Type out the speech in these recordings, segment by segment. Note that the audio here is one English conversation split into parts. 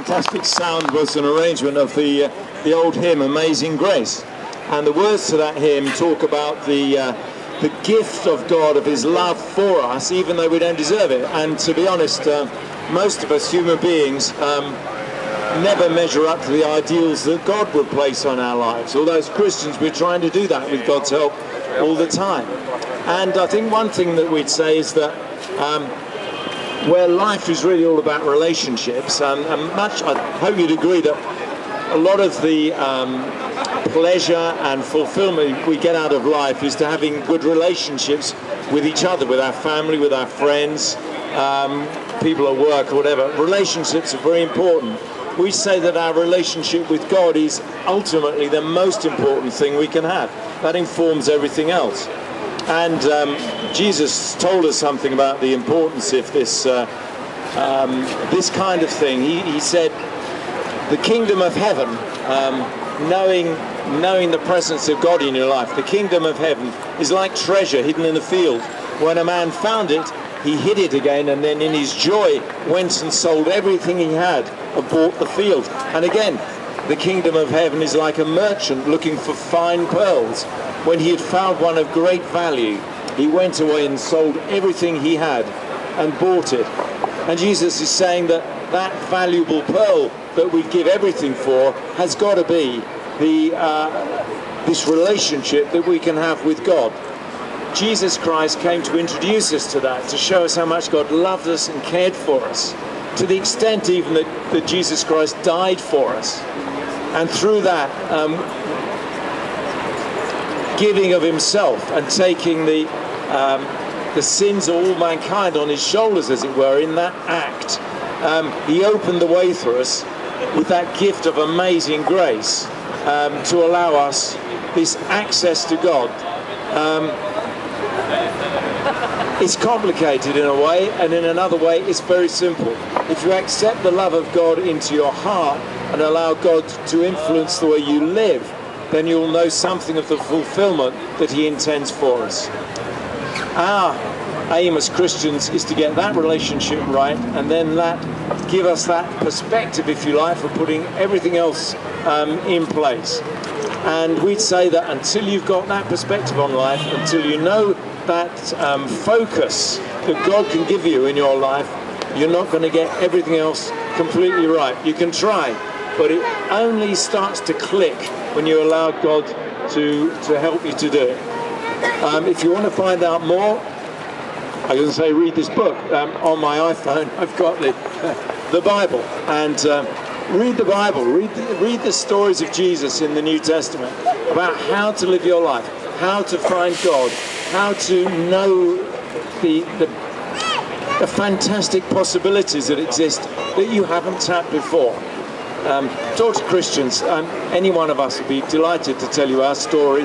fantastic sound was an arrangement of the old hymn Amazing Grace, and the words to that hymn talk about the gift of God, of his love for us, even though we don't deserve it. And to be honest, most of us human beings never measure up to the ideals that God would place on our lives. Although as Christians we're trying to do that with God's help all the time. And I think one thing that we'd say is that where life is really all about relationships, and I hope you'd agree that a lot of the pleasure and fulfillment we get out of life is to having good relationships with each other, with our family, with our friends, people at work or whatever. Relationships are very important. We say that our relationship with God is ultimately the most important thing we can have. That informs everything else. And Jesus told us something about the importance of this this kind of thing. He said, the kingdom of heaven, knowing the presence of God in your life, the kingdom of heaven is like treasure hidden in a field. When a man found it, he hid it again, and then in his joy went and sold everything he had and bought the field. And again, the kingdom of heaven is like a merchant looking for fine pearls. When he had found one of great value, he went away and sold everything he had and bought it. And Jesus is saying that that valuable pearl that we give everything for has got to be this relationship that we can have with God. Jesus Christ came to introduce us to that, to show us how much God loved us and cared for us, to the extent even that Jesus Christ died for us. And through that, giving of himself and taking the sins of all mankind on his shoulders, as it were, in that act, he opened the way for us with that gift of amazing grace, to allow us this access to God. It's complicated in a way, and in another way it's very simple. If you accept the love of God into your heart and allow God to influence the way you live, then you'll know something of the fulfillment that he intends for us. Our aim as Christians is to get that relationship right, and then give us that perspective, if you like, for putting everything else in place. And we'd say that until you've got that perspective on life, until you know that focus that God can give you in your life, you're not going to get everything else completely right. You can try, but it only starts to click when you allow God to help you to do it. If you want to find out more, I was going to say read this book. On my iPhone I've got the Bible, and read the Bible, read the stories of Jesus in the New Testament about how to live your life, how to find God, how to know the fantastic possibilities that exist that you haven't tapped before. Talk to Christians. Any one of us would be delighted to tell you our story.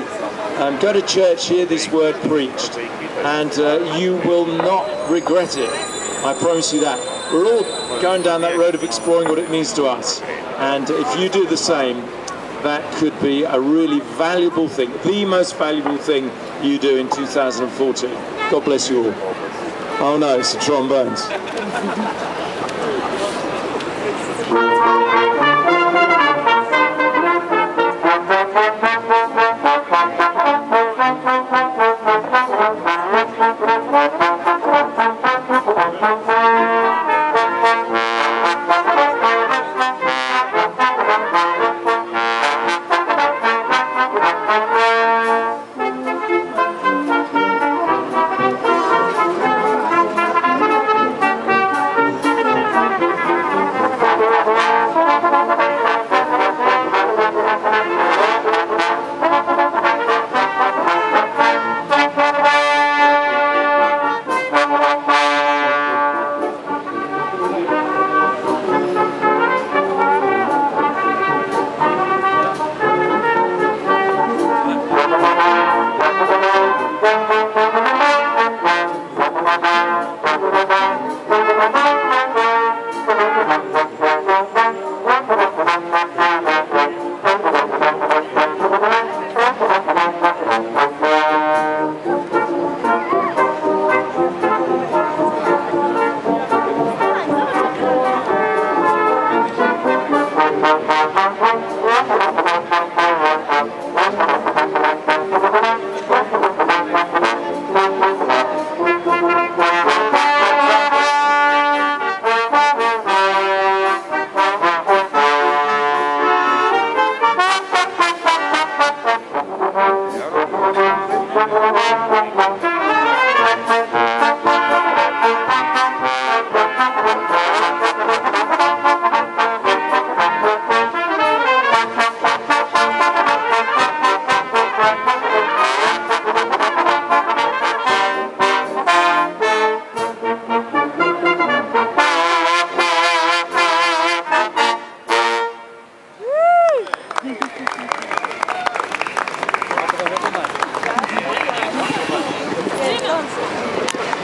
Go to church, hear this word preached, and you will not regret it. I promise you that. We're all going down that road of exploring what it means to us, and if you do the same, that could be a really valuable thing, the most valuable thing you do in 2014. God bless you all. Oh no, it's the trombones.